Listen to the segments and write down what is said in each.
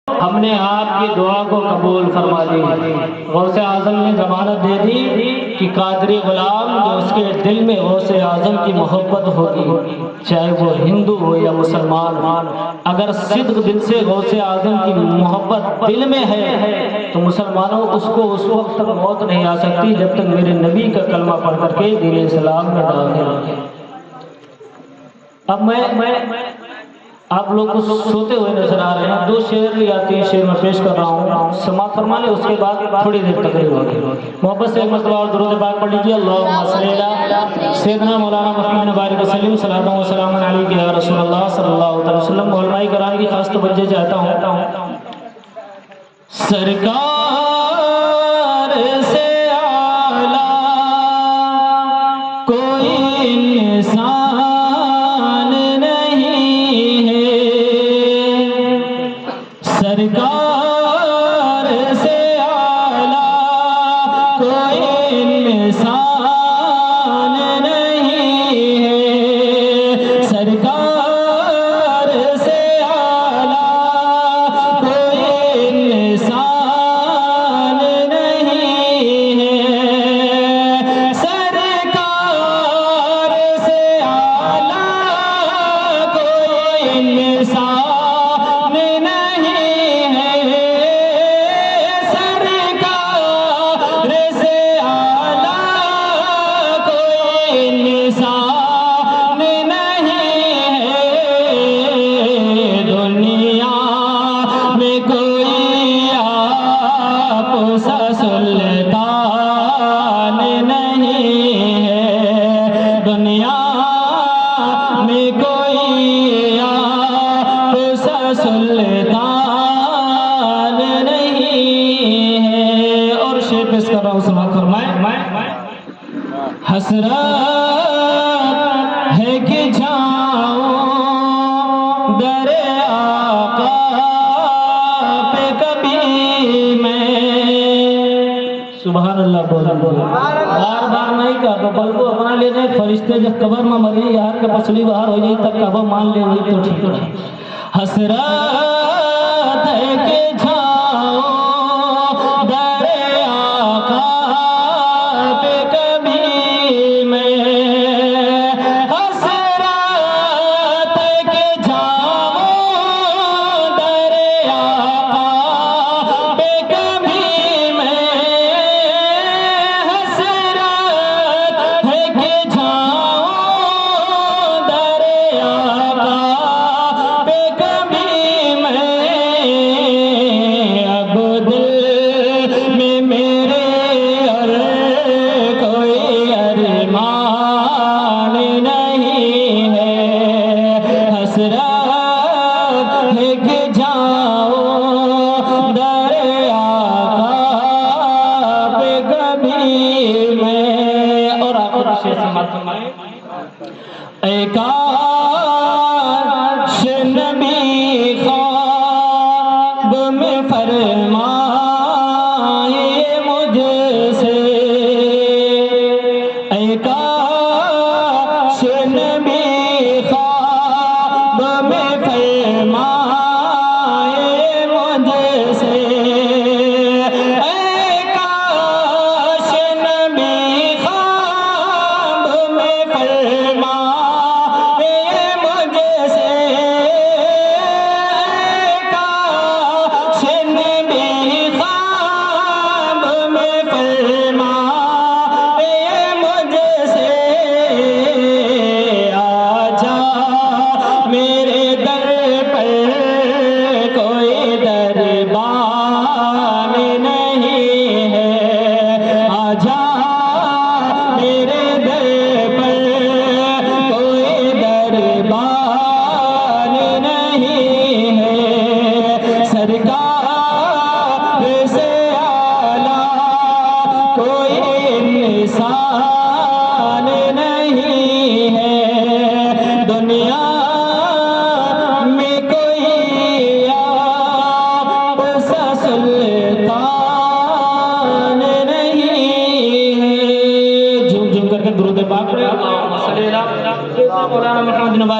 ہم نے آپ کی دعا کو قبول فرما لی۔ غوث اعظم نے ضمانت دے دی کہ قادری غلام جو اس کے دل میں غوث اعظم کی محبت ہوگی، چاہے وہ ہندو ہو یا مسلمان، اگر صدق دل سے غوث اعظم کی محبت دل میں ہے تو مسلمانوں اس کو اس وقت تک موت نہیں آ سکتی جب تک میرے نبی کا کلمہ پڑھ کر کے دین اسلام میں داخل ہو۔ اب میں آپ لوگ کو سوتے ہوئے نظر آ رہے ہیں، 2 شعر یا 3 شعر میں پیش کر رہا ہوں، سماعت فرما لیں، اس کے بعد تھوڑی دیر تقریر ہوگی۔ محبت سے ایک مرتبہ اور درود پاک پڑھ لیجیے۔ اللہم صلی علی سیدنا مولانا محمد بارک وسلم، صلاۃ و سلام علیک یا رسول اللہ صلی اللہ علیہ وسلم۔ علماء کرام کی خاص توجہ چاہتا ہوں، سرکار سے اعلیٰ کوئی انسان سرکار سے اعلیٰ کوئی انسان نہیں ہے، سرکار سے اعلیٰ کوئی انسان نہیں ہے، سرکار سے اعلیٰ کوئی انسان سلطان نہیں ہے، دنیا میں کوئی آپ سا سلطان نہیں ہے۔ اور شعر پیش کر رہا ہوں، سماعت فرمائیں۔ حسرت ہے کہ جاؤں در آقا پہ کبھی میں، سبحان اللہ بول بار بار نہیں کہا بلکہ اپنا لے جائے فرشتے جب قبر میں مری یار کے پسلی باہر ہو جائے تک کعبہ مان لے ہوئی تو ٹھیک ہے۔ حسرت ہے کہ جاؤں در آقا پہ کبھی میں، حسرت ہے کہ جاؤں در آقا پہ کبھی میں، اے کاش نبی خواب میں فرمائے مجھ سے، اے کاش نبی خواب میں فرمائے مجھ سے، اے کاش نبی خواب میں فرمائے مجھ سے، اے کاش نبی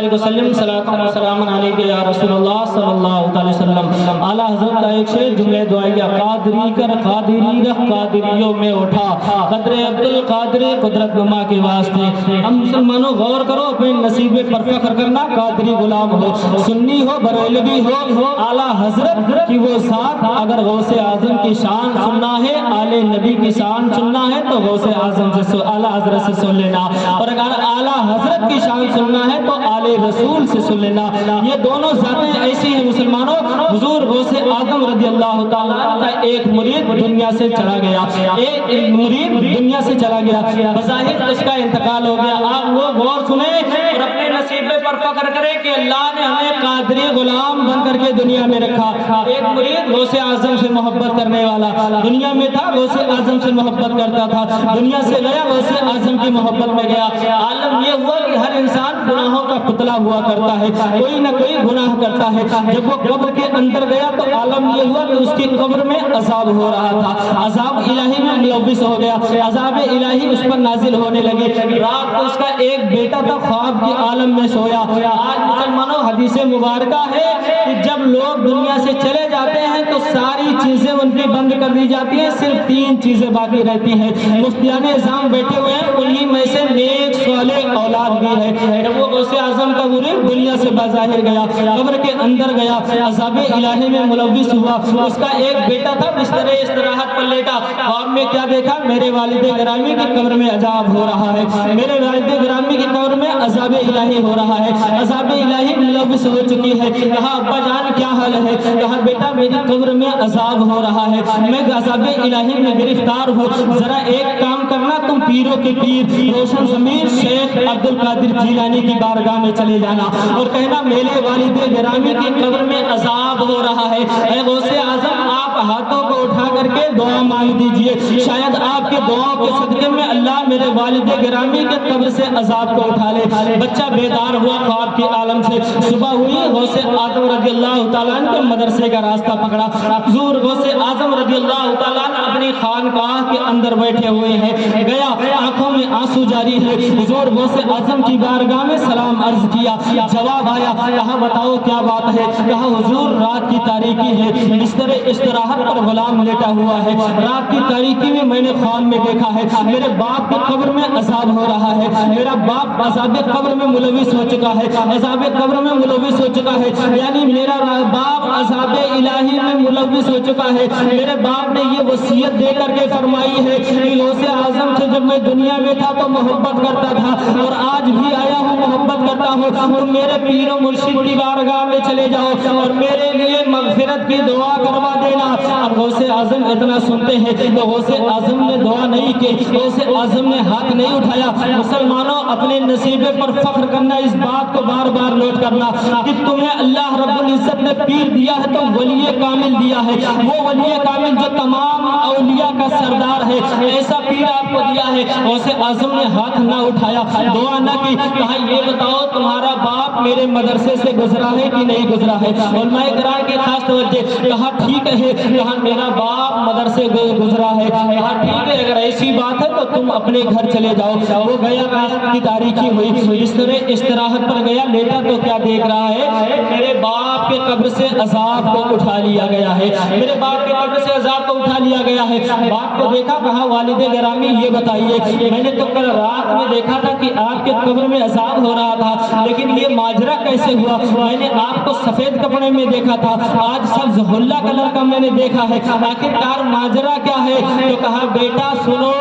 وبارک وسلم صلاۃ و سلام علیک یا رسول اللہ صلی اللہ علیہ وسلم۔ اعلیٰ حضرت کا ایک شعر جملہ دعائیہ: قادری کر قادری رہ قادریوں میں اٹھا، قدر عبدالقادر قدرت نما کے واسطے۔ ہم مسلمانوں غور کرو، اپنے نصیب پر فخر کرنا، قادری غلام ہو، سنی ہو، بریلوی ہو، اعلیٰ حضرت کی وہ ذات، اگر غوث اعظم کی شان سننا ہے، آل نبی کی شان سننا ہے تو غوث اعظم سے اعلیٰ حضرت سے سن لینا، اور اگر اعلیٰ حضرت کی شان سننا ہے تو آل رسول سے سن لینا۔ یہ دونوں ذاتیں ایسی ہیں مسلمانوں۔ حضور غوث اعظم رضی اللہ تعالیٰ کا ایک مرید دنیا سے چلا گیا، ایک مرید دنیا سے چلا گیا، بظاہر اس کا انتقال ہو گیا۔ آپ وہ غور سنیں اور اپنے نصیبے پر فخر کریں کہ اللہ نے ہمیں قادری غلام بن کر کے دنیا میں رکھا۔ ایک مرید غوث اعظم سے محبت کرنے والا دنیا میں تھا، غوث اعظم سے محبت کرتا تھا، دنیا سے گیا، غوث اعظم کی محبت میں گیا۔ عالم یہ ہوا کہ ہر انسان گناہوں کا پتلا ہوا کرتا ہے، کوئی نہ کوئی گناہ کرتا ہے۔ جب وہ قبر کے اندر گیا تو عالم یہ ہوا کہ اس کی قبر میں عذاب ہو رہا تھا، عذاب الہی میں ملوث ہو گیا، عذاب الہی اس پر نازل ہونے لگی۔ رات کو اس کا ایک بیٹا تھا، خواب کے عالم میں سویا۔ آج مسلمانوں حدیث مبارکہ ہے کہ جب لوگ دنیا سے چلے جاتے ہیں تو ساری چیزیں ان کی بند کر دی جاتی ہیں، صرف 3 چیزیں باقی رہتی ہیں۔ مفتیان اعظام بیٹھے ہوئے ہیں، انہی میں سے نیک صالح اولاد بھی ہے۔ جب وہ غوث اعظم کا مرید دنیا سے بظاہر گیا، قبر کے اندر گیا، عذاب الہی میں ملوث ہوا، اس کا ایک بیٹا تھا، بستر استراحت پر لیٹا، خواب میں کیا دیکھا؟ میرے والد گرامی کی قبر میں عذاب ہو رہا ہے، میرے والد گرامی کی قبر میں عذاب الہی ہو رہا ہے، عذاب الہی ملوث ہو چکی ہے۔ کہا ابا جان کیا حال ہے؟ کہا بیٹا میری قبر میں عذاب ہو رہا ہے، میں عذاب الہی میں گرفتار ہوں، ذرا ایک کام کرنا، تم پیروں کے پیر روشن ضمیر شیخ عبدالقادر جیلانی کی بارگاہ میں چلے جانا اور کہنا میرے والد گرامی کی قبر میں عذاب ہو رہا ہے، اے غوث اعظم آپ ہاتھوں کو اٹھا کر کے دعا مانگ دیجئے، شاید آپ کے دعاؤں کے صدقے میں اللہ میرے والد گرامی کے قبر سے عذاب کو اٹھا لے۔ بچہ بیدار ہوا خواب کے عالم سے، صبح ہوئی، غوث اعظم رضی اللہ تعالیٰ عنہ کے مدرسے کا راستہ پکڑا۔ حضور غوث اعظم رضی اللہ تعالیٰ عنہ اپنی خانقاہ کے اندر بیٹھے ہوئے ہیں، گیا، آنکھوں میں آنسو جاری ہے، حضور غوث اعظم کی بارگاہ میں سلام عرض کیا، جواب آیا، کہا بتاؤ کیا بات ہے؟ کہا حضور رات کی تاریکی ہے، بستر استراحت پر غلام لیٹا ہوا ہے، رات کی تاریکی میں میں نے خواب میں دیکھا ہے میرے باپ کی قبر میں عذاب ہو رہا ہے، میرا باپ عذاب قبر میں ملوث ہو چکا ہے، عذاب قبر میں ملوث ہو چکا ہے، یعنی میرا باپ عذاب الہی میں ملوث ہو چکا ہے۔ میرے باپ نے یہ وصیت دے کر کے فرمائی ہے کہ غوث اعظم سے جب میں دنیا میں تھا تو محبت کرتا تھا اور آج بھی آیا ہوں محبت کرتا ہوں، تم میرے پیر و مرشد کی بارگاہ میں چلے جاؤ اور میرے لیے مغفرت کی دعا کروا دینا۔ اب غوث اعظم اتنا سنتے ہیں تو غوث اعظم نے دعا نہیں کی، غوث اعظم نے ہاتھ نہیں اٹھایا۔ مسلمانوں اپنے نصیبے پر فخر کرنا، اس بات کو بار بار نوٹ کرنا کہ تمہیں اللہ رب العزت نے پیر دیا ہے تو ولی کامل دیا ہے، وہ ولی کامل جو تمام اولیاء کا سردار ہے، ایسا پیر آپ کو دیا ہے۔ غوث اعظم نے ہاتھ نہ اٹھایا، دعا نہ کی، کہا یہ بتاؤ تمہارا باپ میرے مدرسے سے گزرا ہے کہ نہیں گزرا ہے؟ علماء کرام کی خاص توجہ، کہا ٹھیک ہے، کہا میرا باپ مدرسے گزرا ہے، کہا ٹھیک ہے اگر ایسی بات ہے تو تم اپنے گھر چلے جاؤ۔ وہ گیا، رات کی تاریکی ہوئی، بستر استراحت پر گیا، لیٹا تو کیا دیکھ رہا ہے؟ میرے باپ کے قبر سے عذاب کو اٹھا لیا گیا ہے، میرے باپ کے قبر سے عذاب کو اٹھا لیا گیا ہے۔ باپ کو دیکھا، کہا والد گرامی یہ بتائیے، میں نے تو کل رات میں دیکھا تھا کہ آپ کے قبر میں عذاب ہو رہا تھا، لیکن یہ ماجرا کیسے ہوا؟ میں نے آپ کو سفید کپڑے میں دیکھا تھا، آج سبز حلہ کلر کا میں نے دیکھا ہے، آخرکار ماجرا کیا ہے؟ تو کہا بیٹا سنو،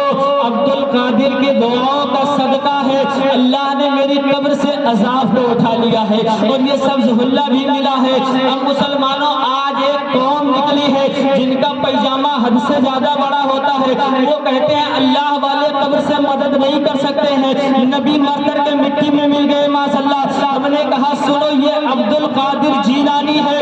عبدالقادر کی دعاؤں کا صدقہ ہے، اللہ نے میری قبر سے عذاب کو اٹھا لیا ہے اور یہ سبز حلہ بھی ملا ہے۔ اب مسلمانوں آج ایک قوم نکلی ہے جن کا پیجامہ حد سے زیادہ بڑا ہوتا ہے، وہ کہتے ہیں اللہ والے قبر سے مدد نہیں کر سکتے ہیں، نبی مر کر کے مٹی میں مل گئے ماشاءاللہ۔ ہم نے کہا سنو، یہ عبدالقادر جیلانی ہے